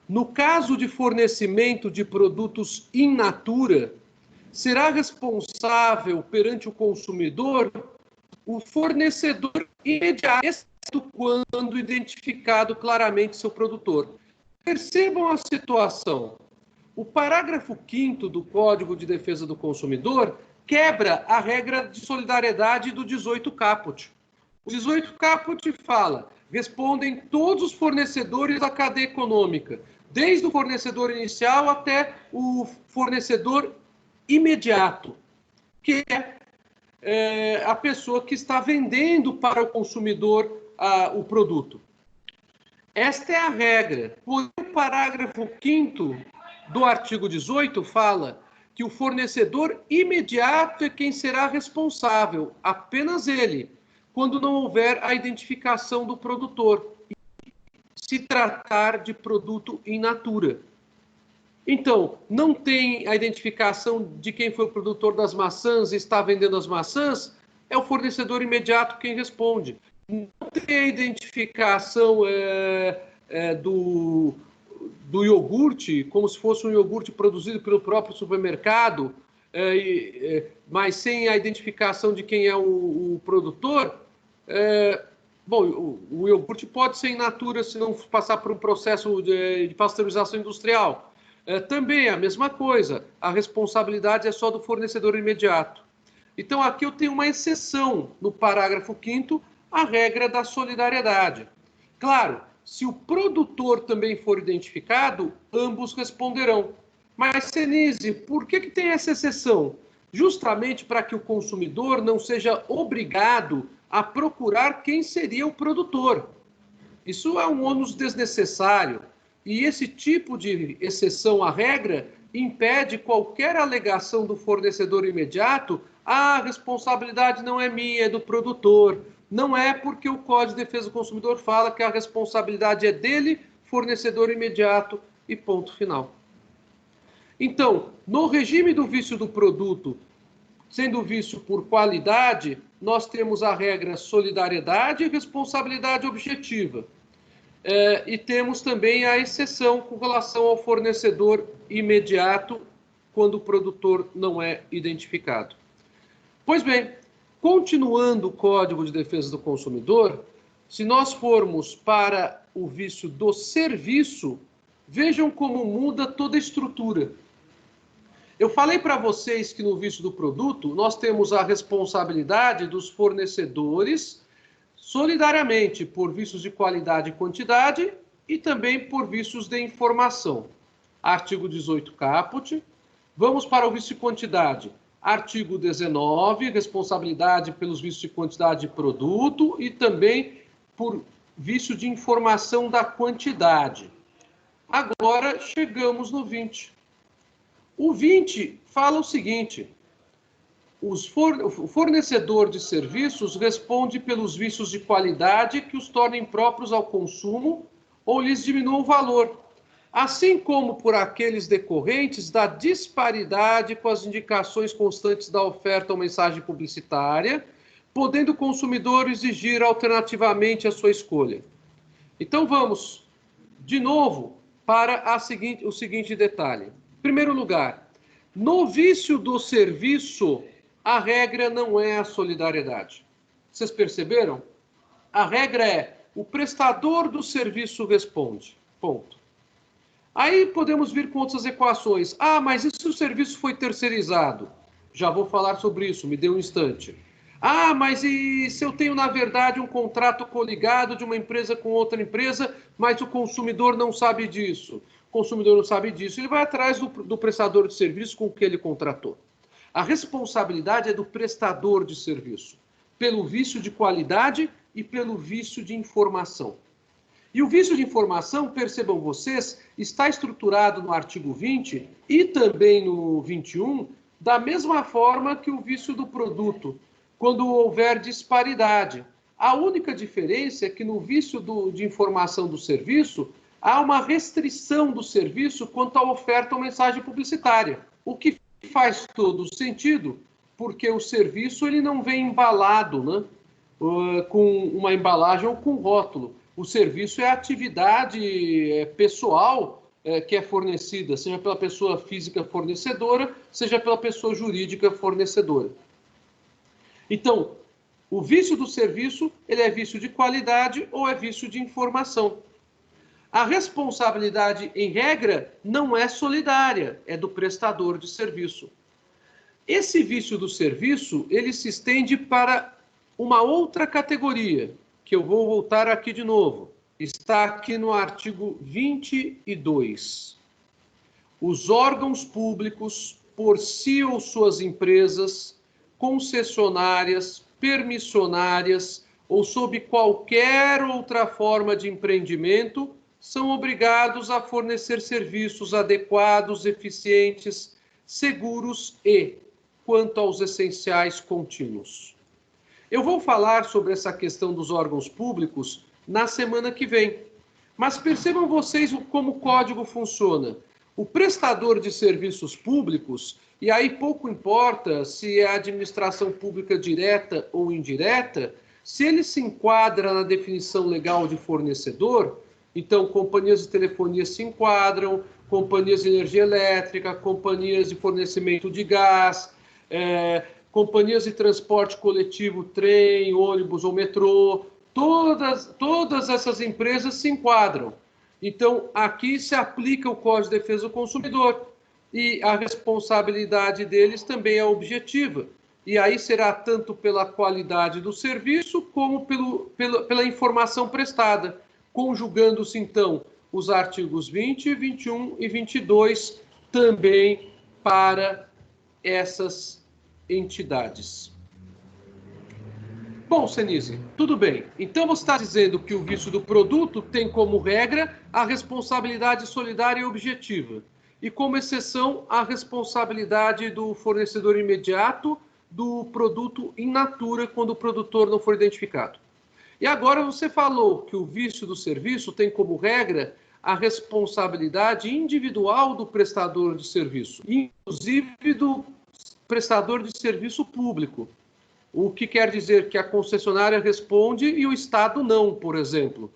No caso de fornecimento de produtos in natura, será responsável perante o consumidor o fornecedor imediato. Essa quando identificado claramente seu produtor. Percebam a situação. O parágrafo 5º do Código de Defesa do Consumidor quebra a regra de solidariedade do 18 caput. O 18 caput fala: respondem todos os fornecedores da cadeia econômica, desde o fornecedor inicial até o fornecedor imediato, que é a pessoa que está vendendo para o consumidor o produto. Esta é a regra. O parágrafo 5º do artigo 18 fala que o fornecedor imediato é quem será responsável, apenas ele, quando não houver a identificação do produtor, se tratar de produto in natura. Então, não tem a identificação de quem foi o produtor das maçãs e está vendendo as maçãs, é o fornecedor imediato quem responde. Não tem a identificação do iogurte, como se fosse um iogurte produzido pelo próprio supermercado, mas sem a identificação de quem é o produtor. Bom, o iogurte pode ser in natura se não passar por um processo de pasteurização industrial. Também a mesma coisa, a responsabilidade é só do fornecedor imediato. Então, aqui eu tenho uma exceção no parágrafo 5º, a regra da solidariedade. Claro, se o produtor também for identificado, ambos responderão. Mas, Senise, por que tem essa exceção? Justamente para que o consumidor não seja obrigado a procurar quem seria o produtor. Isso é um ônus desnecessário. E esse tipo de exceção à regra impede qualquer alegação do fornecedor imediato: a responsabilidade não é minha, é do produtor. Não é, porque o Código de Defesa do Consumidor fala que a responsabilidade é dele, fornecedor imediato, e ponto final. Então, no regime do vício do produto, sendo vício por qualidade, nós temos a regra solidariedade e responsabilidade objetiva. E temos também a exceção com relação ao fornecedor imediato, quando o produtor não é identificado. Pois bem, continuando o Código de Defesa do Consumidor, se nós formos para o vício do serviço, vejam como muda toda a estrutura. Eu falei para vocês que no vício do produto, nós temos a responsabilidade dos fornecedores solidariamente por vícios de qualidade e quantidade e também por vícios de informação. Artigo 18 caput. Vamos para o vício de quantidade. Artigo 19, responsabilidade pelos vícios de quantidade de produto e também por vício de informação da quantidade. Agora chegamos no 20. O 20 fala o seguinte: o fornecedor de serviços responde pelos vícios de qualidade que os tornem próprios ao consumo ou lhes diminuam o valor, assim como por aqueles decorrentes da disparidade com as indicações constantes da oferta ou mensagem publicitária, podendo o consumidor exigir alternativamente a sua escolha. Então vamos, de novo, para o seguinte detalhe. Em primeiro lugar, no vício do serviço, a regra não é a solidariedade. Vocês perceberam? A regra é: o prestador do serviço responde. Ponto. Aí podemos vir com outras equações. Ah, mas e se o serviço foi terceirizado? Já vou falar sobre isso, me dê um instante. Ah, mas e se eu tenho, na verdade, um contrato coligado de uma empresa com outra empresa, mas o consumidor não sabe disso? O consumidor não sabe disso, ele vai atrás do prestador de serviço com que ele contratou. A responsabilidade é do prestador de serviço, pelo vício de qualidade e pelo vício de informação. E o vício de informação, percebam vocês, está estruturado no artigo 20 e também no 21, da mesma forma que o vício do produto, quando houver disparidade. A única diferença é que no vício de informação do serviço, há uma restrição do serviço quanto à oferta ou mensagem publicitária, o que faz todo sentido, porque o serviço ele não vem embalado, né, com uma embalagem ou com rótulo. O serviço é a atividade pessoal que é fornecida, seja pela pessoa física fornecedora, seja pela pessoa jurídica fornecedora. Então, O vício do serviço, ele é vício de qualidade ou é vício de informação. A responsabilidade, em regra, não é solidária, é do prestador de serviço. Esse vício do serviço, ele se estende para uma outra categoria, que eu vou voltar aqui de novo. Está aqui no artigo 22. Os órgãos públicos, por si ou suas empresas, concessionárias, permissionárias ou sob qualquer outra forma de empreendimento, são obrigados a fornecer serviços adequados, eficientes, seguros e, quanto aos essenciais, contínuos. Eu vou falar sobre essa questão dos órgãos públicos na semana que vem. Mas percebam vocês como o código funciona. O prestador de serviços públicos, e aí pouco importa se é administração pública direta ou indireta, se ele se enquadra na definição legal de fornecedor, então companhias de telefonia se enquadram, companhias de energia elétrica, companhias de fornecimento de gás, companhias de transporte coletivo, trem, ônibus ou metrô, todas essas empresas se enquadram. Então, aqui se aplica o Código de Defesa do Consumidor e a responsabilidade deles também é objetiva. E aí será tanto pela qualidade do serviço como pela informação prestada, conjugando-se, então, os artigos 20, 21 e 22 também para essas entidades. Bom, Senise, tudo bem. Então você está dizendo que o vício do produto tem como regra a responsabilidade solidária e objetiva, e como exceção a responsabilidade do fornecedor imediato do produto in natura quando o produtor não for identificado. E agora você falou que o vício do serviço tem como regra a responsabilidade individual do prestador de serviço, inclusive do prestador de serviço público. O que quer dizer que a concessionária responde e o Estado não, por exemplo.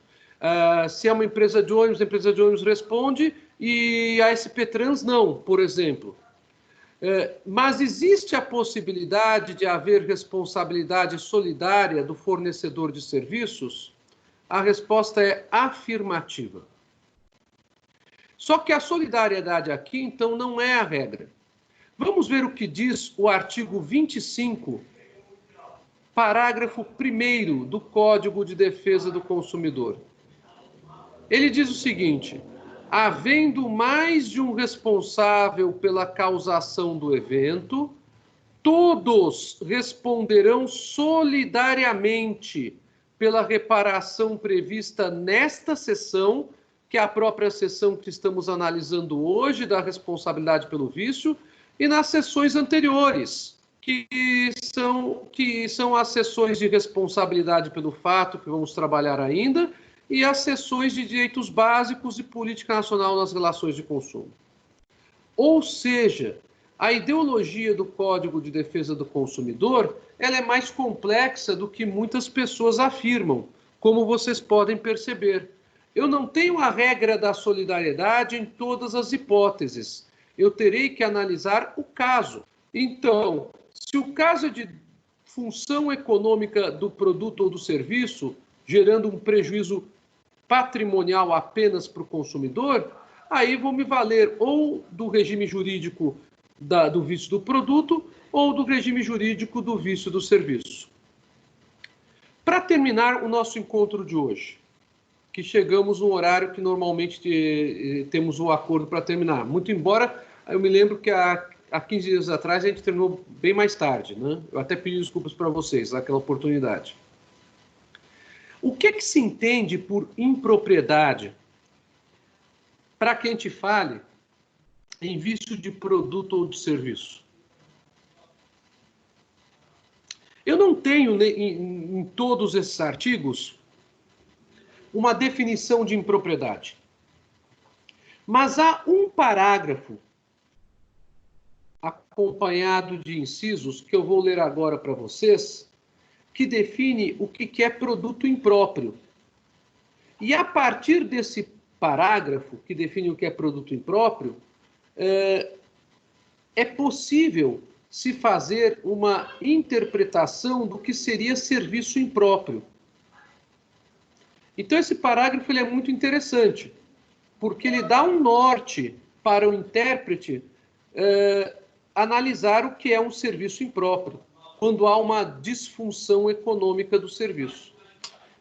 Se é uma empresa de ônibus, a empresa de ônibus responde e a SP Trans não, por exemplo. Mas existe a possibilidade de haver responsabilidade solidária do fornecedor de serviços? A resposta é afirmativa. Só que a solidariedade aqui, então, não é a regra. Vamos ver o que diz o artigo 25, parágrafo 1º do Código de Defesa do Consumidor. Ele diz o seguinte: havendo mais de um responsável pela causação do evento, todos responderão solidariamente pela reparação prevista nesta seção, que é a própria seção que estamos analisando hoje, da responsabilidade pelo vício, e nas sessões anteriores, que são as sessões de responsabilidade pelo fato, que vamos trabalhar ainda, e as sessões de direitos básicos e política nacional nas relações de consumo. Ou seja, a ideologia do Código de Defesa do Consumidor, ela é mais complexa do que muitas pessoas afirmam, como vocês podem perceber. Eu não tenho a regra da solidariedade em todas as hipóteses. Eu terei que analisar o caso. Então, se o caso é de função econômica do produto ou do serviço, gerando um prejuízo patrimonial apenas para o consumidor, aí vou me valer ou do regime jurídico do vício do produto ou do regime jurídico do vício do serviço. Para terminar o nosso encontro de hoje, que chegamos no horário que normalmente temos o acordo para terminar. Muito embora, eu me lembro que há 15 dias atrás a gente terminou bem mais tarde, né? Eu até pedi desculpas para vocês naquela oportunidade. O que se entende por impropriedade para que a gente fale em vício de produto ou de serviço? Eu não tenho em todos esses artigos uma definição de impropriedade. Mas há um parágrafo acompanhado de incisos que eu vou ler agora para vocês, que define o que é produto impróprio. E a partir desse parágrafo, que define o que é produto impróprio, é possível se fazer uma interpretação do que seria serviço impróprio. Então, esse parágrafo ele é muito interessante, porque ele dá um norte para o intérprete analisar o que é um serviço impróprio, quando há uma disfunção econômica do serviço.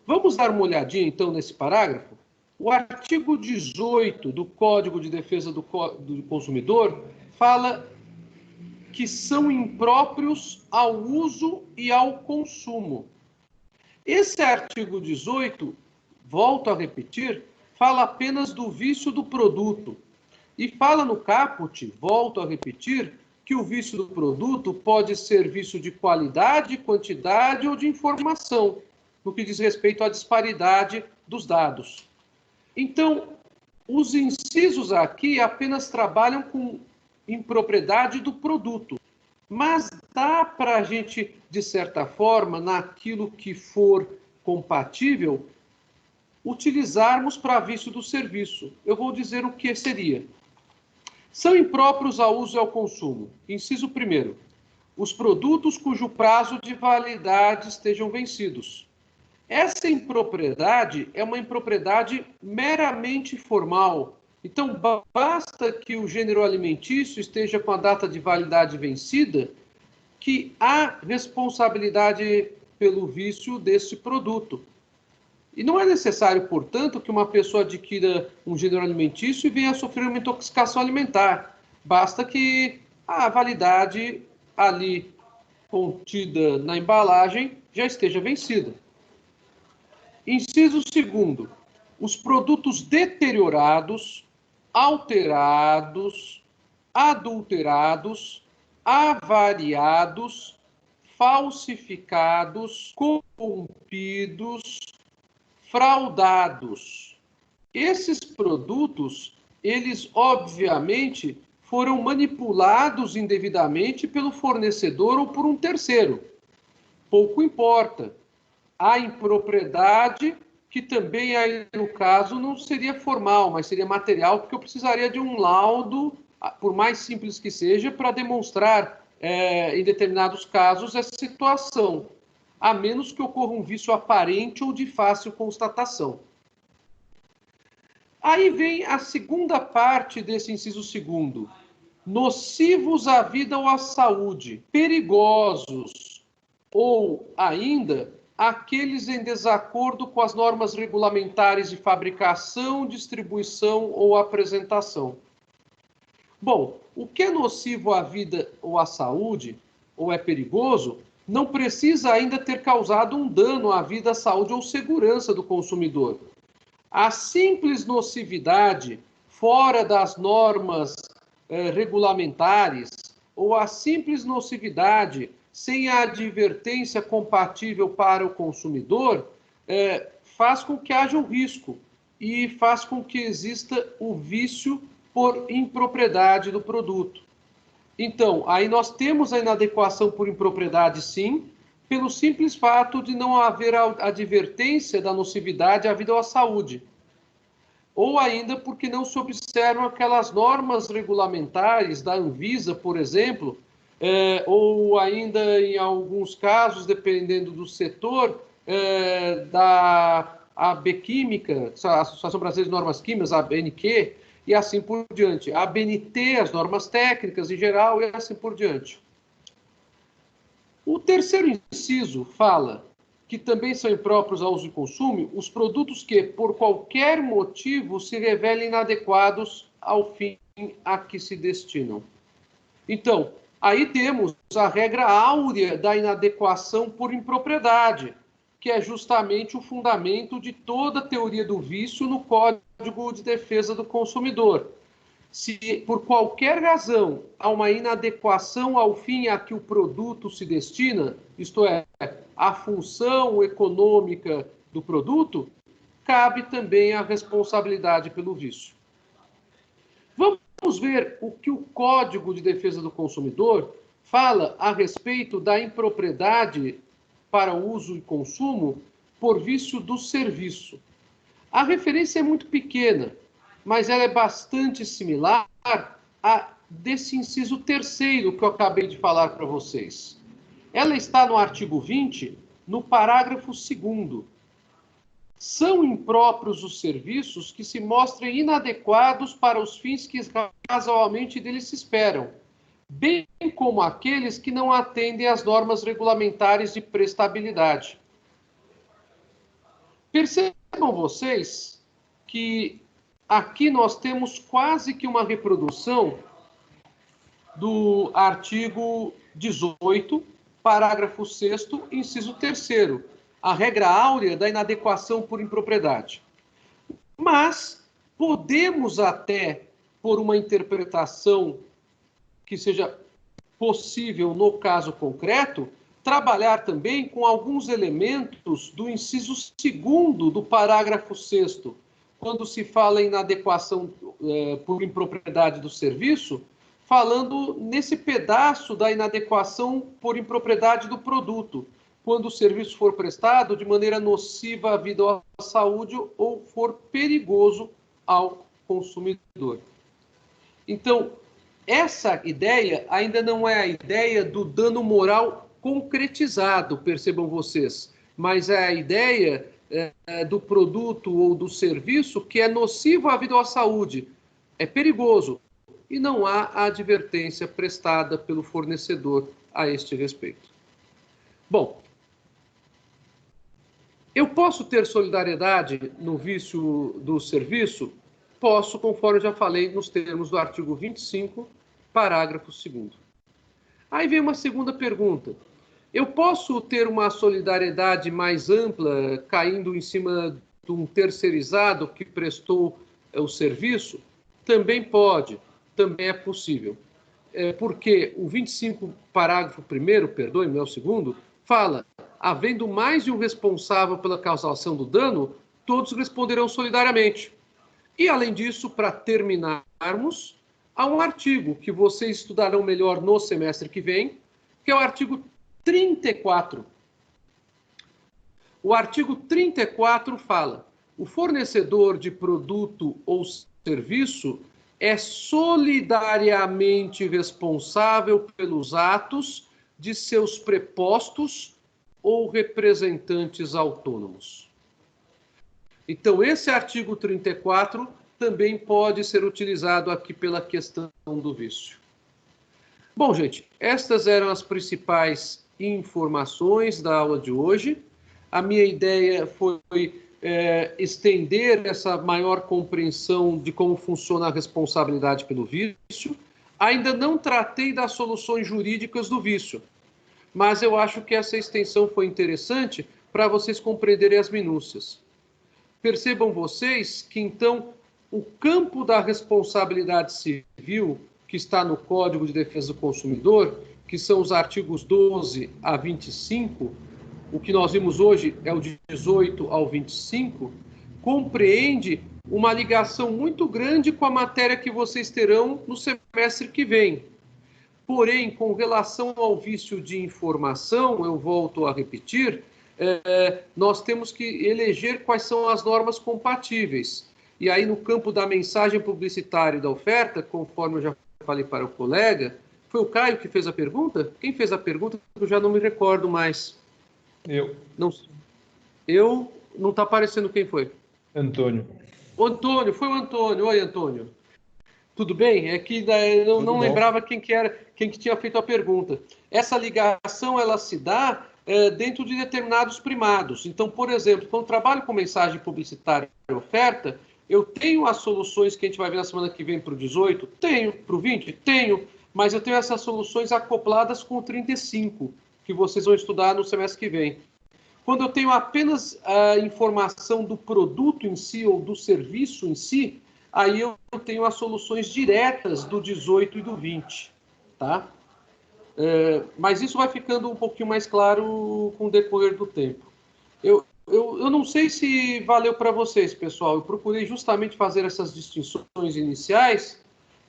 Vamos dar uma olhadinha, então, nesse parágrafo? O artigo 18 do Código de Defesa do Consumidor fala que são impróprios ao uso e ao consumo. Esse artigo 18, volto a repetir, fala apenas do vício do produto. E fala no caput, volto a repetir, que o vício do produto pode ser vício de qualidade, quantidade ou de informação, no que diz respeito à disparidade dos dados. Então, os incisos aqui apenas trabalham com impropriedade do produto, mas dá para a gente, de certa forma, naquilo que for compatível, utilizarmos para vício do serviço. Eu vou dizer o que seria. São impróprios ao uso e ao consumo. Inciso 1º, os produtos cujo prazo de validade estejam vencidos. Essa impropriedade é uma impropriedade meramente formal. Então, basta que o gênero alimentício esteja com a data de validade vencida, que há responsabilidade pelo vício desse produto. E não é necessário, portanto, que uma pessoa adquira um gênero alimentício e venha a sofrer uma intoxicação alimentar. Basta que a validade ali contida na embalagem já esteja vencida. Inciso 2º, os produtos deteriorados, alterados, adulterados, avariados, falsificados, corrompidos, fraudados. Esses produtos, eles obviamente foram manipulados indevidamente pelo fornecedor ou por um terceiro. Pouco importa. A impropriedade, que também aí, no caso, não seria formal, mas seria material, porque eu precisaria de um laudo, por mais simples que seja, para demonstrar, em determinados casos, essa situação, a menos que ocorra um vício aparente ou de fácil constatação. Aí vem a segunda parte desse inciso 2º. Nocivos à vida ou à saúde, perigosos, ou ainda aqueles em desacordo com as normas regulamentares de fabricação, distribuição ou apresentação. Bom, o que é nocivo à vida ou à saúde, ou é perigoso, não precisa ainda ter causado um dano à vida, à saúde ou segurança do consumidor. A simples nocividade, fora das normas regulamentares, ou a simples nocividade sem a advertência compatível para o consumidor, faz com que haja um risco e faz com que exista o vício por impropriedade do produto. Então, aí nós temos a inadequação por impropriedade, sim, pelo simples fato de não haver a advertência da nocividade à vida ou à saúde. Ou ainda porque não se observam aquelas normas regulamentares da Anvisa, por exemplo, ou ainda, em alguns casos, dependendo do setor, da ABQuímica, a Associação Brasileira de Normas Químicas, a ABNQ, e assim por diante. A ABNT, as normas técnicas em geral, e assim por diante. O terceiro inciso fala que também são impróprios ao uso e consumo os produtos que, por qualquer motivo, se revelem inadequados ao fim a que se destinam. Então, aí temos a regra áurea da inadequação por impropriedade, que é justamente o fundamento de toda a teoria do vício no Código de Defesa do Consumidor. Se por qualquer razão há uma inadequação ao fim a que o produto se destina, isto é, a função econômica do produto, cabe também a responsabilidade pelo vício. Vamos ver o que o Código de Defesa do Consumidor fala a respeito da impropriedade para uso e consumo por vício do serviço. A referência é muito pequena, mas ela é bastante similar a desse inciso 3º que eu acabei de falar para vocês. Ela está no artigo 20, no parágrafo 2º. São impróprios os serviços que se mostrem inadequados para os fins que razoavelmente deles se esperam, bem como aqueles que não atendem às normas regulamentares de prestabilidade. Percebam vocês que aqui nós temos quase que uma reprodução do artigo 18, parágrafo 6º, inciso 3º, a regra áurea da inadequação por impropriedade. Mas podemos até, por uma interpretação que seja possível no caso concreto, trabalhar também com alguns elementos do inciso 2º do parágrafo 6º, quando se fala em inadequação por impropriedade do serviço, falando nesse pedaço da inadequação por impropriedade do produto, quando o serviço for prestado de maneira nociva à vida ou à saúde ou for perigoso ao consumidor. Então, essa ideia ainda não é a ideia do dano moral concretizado, percebam vocês, mas é a ideia do produto ou do serviço que é nocivo à vida ou à saúde, é perigoso, e não há advertência prestada pelo fornecedor a este respeito. Bom, eu posso ter solidariedade no vício do serviço? Posso, conforme eu já falei, nos termos do artigo 25, parágrafo 2º. Aí vem uma segunda pergunta. Eu posso ter uma solidariedade mais ampla, caindo em cima de um terceirizado que prestou o serviço? Também pode, também é possível. Porque o 25, parágrafo 1º, perdoe-me, não é o 2º, fala: havendo mais de um responsável pela causação do dano, todos responderão solidariamente. E, além disso, para terminarmos, há um artigo que vocês estudarão melhor no semestre que vem, que é o artigo 34. O artigo 34 fala: o fornecedor de produto ou serviço é solidariamente responsável pelos atos de seus prepostos ou representantes autônomos. Então, esse artigo 34 também pode ser utilizado aqui pela questão do vício. Bom, gente, estas eram as principais informações da aula de hoje. A minha ideia foi estender essa maior compreensão de como funciona a responsabilidade pelo vício. Ainda não tratei das soluções jurídicas do vício, mas eu acho que essa extensão foi interessante para vocês compreenderem as minúcias. Percebam vocês que, então, o campo da responsabilidade civil, que está no Código de Defesa do Consumidor, que são os artigos 12 a 25, o que nós vimos hoje é o de 18 ao 25, compreende uma ligação muito grande com a matéria que vocês terão no semestre que vem. Porém, com relação ao vício de informação, eu volto a repetir, nós temos que eleger quais são as normas compatíveis. E aí, no campo da mensagem publicitária e da oferta, conforme eu já falei para o colega, foi o Caio que fez a pergunta? Quem fez a pergunta? Eu já não me recordo mais. Não está aparecendo quem foi. Antônio. O Antônio, foi o Antônio. Oi, Antônio. Tudo bem? É que eu não lembrava quem que tinha feito a pergunta. Essa ligação, ela se dá dentro de determinados primados. Então, por exemplo, quando trabalho com mensagem publicitária e oferta, eu tenho as soluções que a gente vai ver na semana que vem para o 18? Tenho. Para o 20? Tenho. Mas eu tenho essas soluções acopladas com o 35, que vocês vão estudar no semestre que vem. Quando eu tenho apenas a informação do produto em si ou do serviço em si, aí eu tenho as soluções diretas do 18 e do 20, tá? Mas isso vai ficando um pouquinho mais claro com o decorrer do tempo. Eu não sei se valeu para vocês, pessoal. Eu procurei justamente fazer essas distinções iniciais,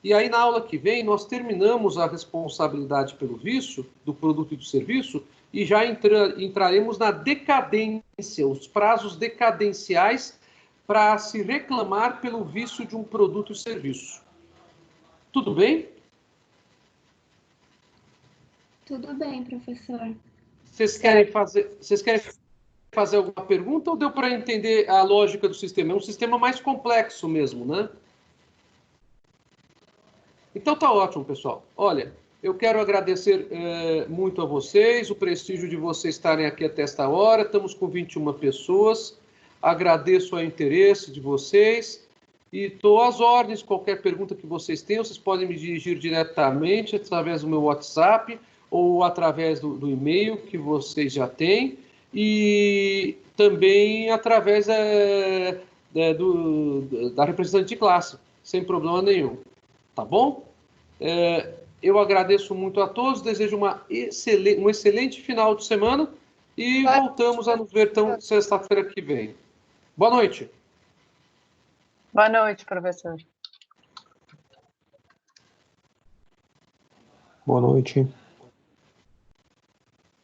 e aí na aula que vem nós terminamos a responsabilidade pelo vício, do produto e do serviço, e já entraremos na decadência, os prazos decadenciais para se reclamar pelo vício de um produto e serviço. Tudo bem? Tudo bem, professor. Vocês querem fazer alguma pergunta ou deu para entender a lógica do sistema? É um sistema mais complexo mesmo, né? Então tá ótimo, pessoal. Olha, eu quero agradecer muito a vocês, o prestígio de vocês estarem aqui até esta hora. Estamos com 21 pessoas. Agradeço o interesse de vocês e estou às ordens. Qualquer pergunta que vocês tenham, vocês podem me dirigir diretamente através do meu WhatsApp ou através do e-mail que vocês já têm e também através da representante de classe, sem problema nenhum. Tá bom? Eu agradeço muito a todos, desejo um excelente final de semana e voltamos a nos ver então sexta-feira que vem. Boa noite. Boa noite, professor. Boa noite.